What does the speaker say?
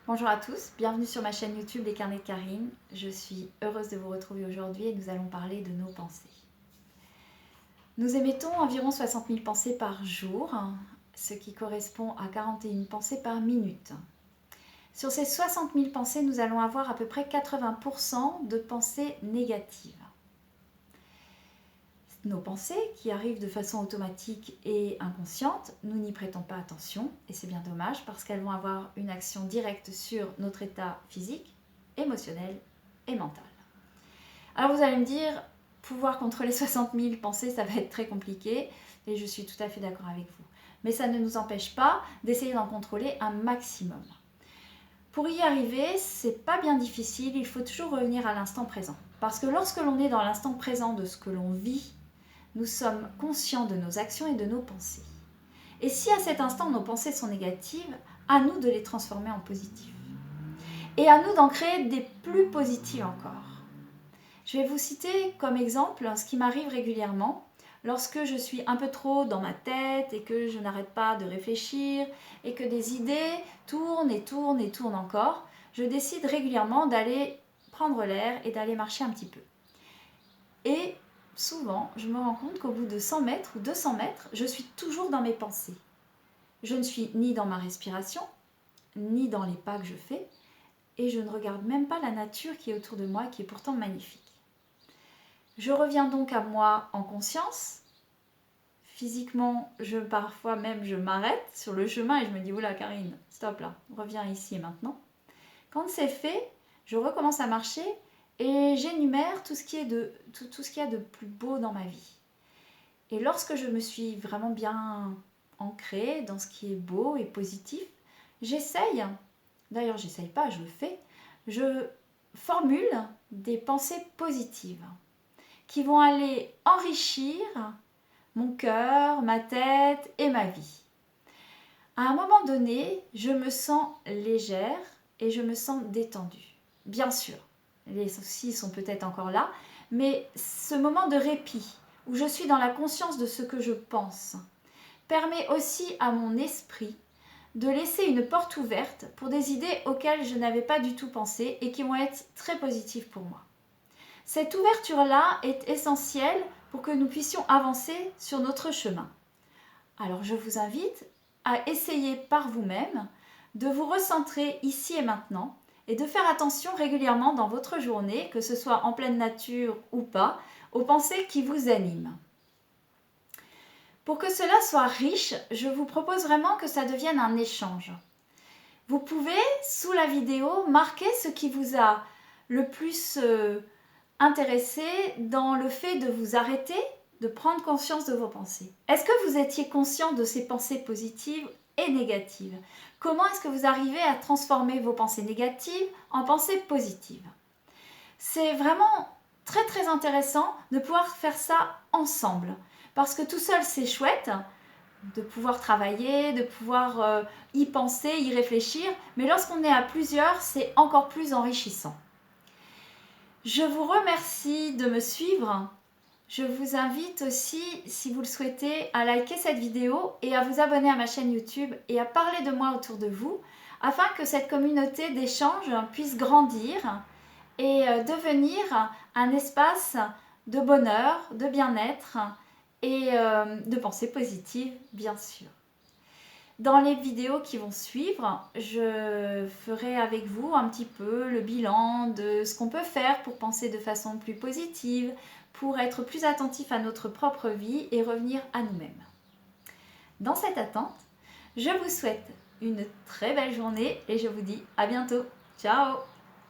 Bonjour à tous, bienvenue sur ma chaîne YouTube Les Carnets de Karine. Je suis heureuse de vous retrouver aujourd'hui et nous allons parler de nos pensées. Nous émettons environ 60 000 pensées par jour, ce qui correspond à 41 pensées par minute. Sur ces 60 000 pensées, nous allons avoir à peu près 80% de pensées négatives. Nos pensées, qui arrivent de façon automatique et inconsciente, nous n'y prêtons pas attention et c'est bien dommage parce qu'elles vont avoir une action directe sur notre état physique, émotionnel et mental. Alors vous allez me dire, pouvoir contrôler 60 000 pensées, ça va être très compliqué et je suis tout à fait d'accord avec vous. Mais ça ne nous empêche pas d'essayer d'en contrôler un maximum. Pour y arriver, c'est pas bien difficile, il faut toujours revenir à l'instant présent. Parce que lorsque l'on est dans l'instant présent de ce que l'on vit, nous sommes conscients de nos actions et de nos pensées. Et si à cet instant nos pensées sont négatives, à nous de les transformer en positives. Et à nous d'en créer des plus positives encore. Je vais vous citer comme exemple ce qui m'arrive régulièrement lorsque je suis un peu trop dans ma tête et que je n'arrête pas de réfléchir et que des idées tournent et tournent et tournent encore. Je décide régulièrement d'aller prendre l'air et d'aller marcher un petit peu. Et souvent, je me rends compte qu'au bout de 100 mètres ou 200 mètres, je suis toujours dans mes pensées. Je ne suis ni dans ma respiration, ni dans les pas que je fais, et je ne regarde même pas la nature qui est autour de moi, qui est pourtant magnifique. Je reviens donc à moi en conscience. Physiquement, parfois même, je m'arrête sur le chemin et je me dis « Oula Karine, stop là, reviens ici et maintenant ». Quand c'est fait, je recommence à marcher et j'énumère tout ce qu'il y a de plus beau dans ma vie. Et lorsque je me suis vraiment bien ancrée dans ce qui est beau et positif, j'essaye, d'ailleurs j'essaye pas, je le fais, je formule des pensées positives qui vont aller enrichir mon cœur, ma tête et ma vie. À un moment donné, je me sens légère et je me sens détendue. Bien sûr, les soucis sont peut-être encore là, mais ce moment de répit, où je suis dans la conscience de ce que je pense, permet aussi à mon esprit de laisser une porte ouverte pour des idées auxquelles je n'avais pas du tout pensé et qui vont être très positives pour moi. Cette ouverture-là est essentielle pour que nous puissions avancer sur notre chemin. Alors je vous invite à essayer par vous-même de vous recentrer ici et maintenant et de faire attention régulièrement dans votre journée, que ce soit en pleine nature ou pas, aux pensées qui vous animent. Pour que cela soit riche, je vous propose vraiment que ça devienne un échange. Vous pouvez, sous la vidéo, marquer ce qui vous a le plus intéressé dans le fait de vous arrêter, de prendre conscience de vos pensées. Est-ce que vous étiez conscient de ces pensées positives et négatives? Comment est-ce que vous arrivez à transformer vos pensées négatives en pensées positives? C'est vraiment très très intéressant de pouvoir faire ça ensemble. Parce que tout seul c'est chouette de pouvoir travailler, de pouvoir y penser, y réfléchir. Mais lorsqu'on est à plusieurs, c'est encore plus enrichissant. Je vous remercie de me suivre. Je vous invite aussi, si vous le souhaitez, à liker cette vidéo et à vous abonner à ma chaîne YouTube et à parler de moi autour de vous afin que cette communauté d'échange puisse grandir et devenir un espace de bonheur, de bien-être et de pensée positive, bien sûr. Dans les vidéos qui vont suivre, je ferai avec vous un petit peu le bilan de ce qu'on peut faire pour penser de façon plus positive, pour être plus attentif à notre propre vie et revenir à nous-mêmes. Dans cette attente, je vous souhaite une très belle journée et je vous dis à bientôt. Ciao!